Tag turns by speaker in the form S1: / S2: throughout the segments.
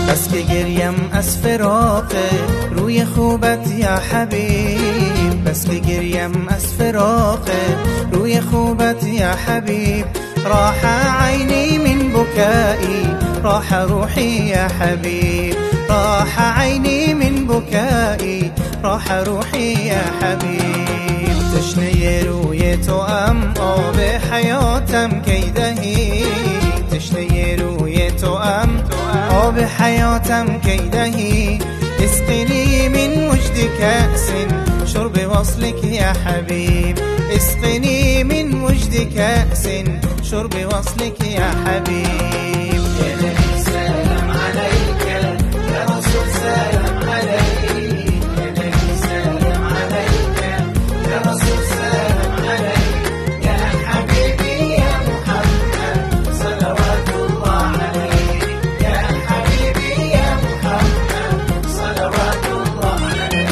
S1: بس که گریم از فراق روی خوبت یا حبیب، بس که گریم از فراق روی خوبت یا حبیب. راح عيني من بكائي راح روحي يا حبيب، راح عيني من بكائي راح روحي يا حبيب. تشنه روی تو ام آب حیاتم کی دهی، تشنه روی تو ام آب حیاتم کی دهی. اسقني من مجد كأس شرب وصلك يا حبيب، اسقني من مجد كأس شرب وصلك يا حبيب.
S2: يا نبي سلام عليك، يا رسول سلام عليك، يا نبي سلام عليك، يا رسول سلام عليك، يا حبيبي يا محمد صلوات الله عليك، يا حبيبي يا محمد صلوات الله عليك.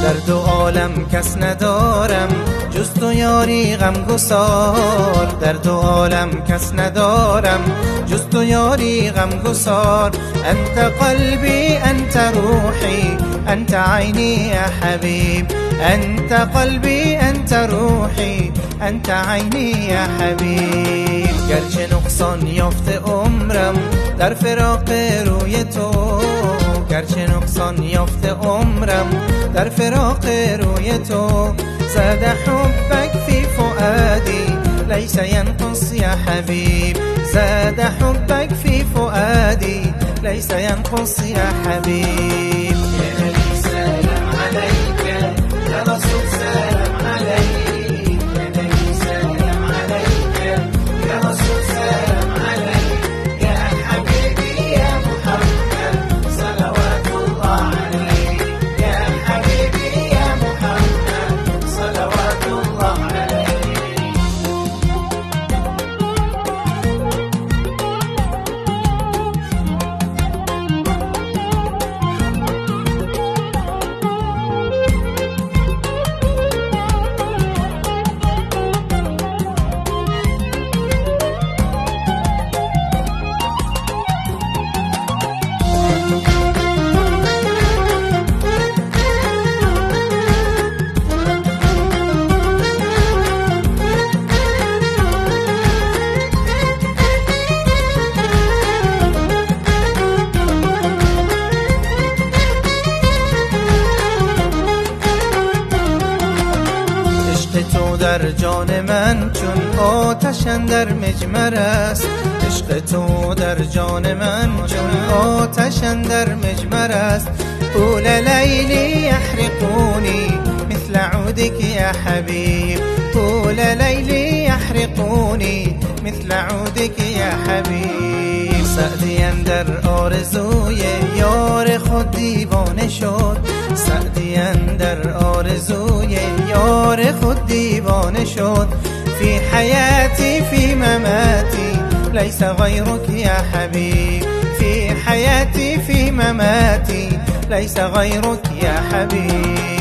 S1: در دو عالم کس ندارم جز تو یاری غمگسار، در دو عالم کس ندارم جز تو یاری غمگسار. انت قلبی انت روحی انت عینی یا حبیب، انت قلبی انت روحی انت عینی یا حبیب. گرچه نقصان یافته عمرم در فراق روی تو، گرچه نقصان یافته عمرم در فراق روی تو. زاد حبك في فؤادي ليس ينقص يا حبيب، زاد حبك في فؤادي ليس ينقص يا حبيب.
S2: يا نبي سلام عليك، يا رسول سلام عليك، يا نبي سلام عليك، يا رسول سلام عليك، يا حبيبي يا محمد صلوات الله عليك، يا حبيبي يا محمد صلوات الله عليك.
S1: تو در جان من چون آتش اندر مجمر است، عشق تو در جان من چون آتش اندر مجمر است. طول لیلی یحرقونی مثل عودك یا حبیب، طول لیلی یحرقونی مثل عودك یا حبیب. سعدی اندر آرزوی یار خود دیوانه شد، سعدی اندر آرزوی یار خود دیوانه شد. في حياتي في مماتي ليس غيرك يا حبيب، في حياتي في مماتي ليس غيرك يا حبيب.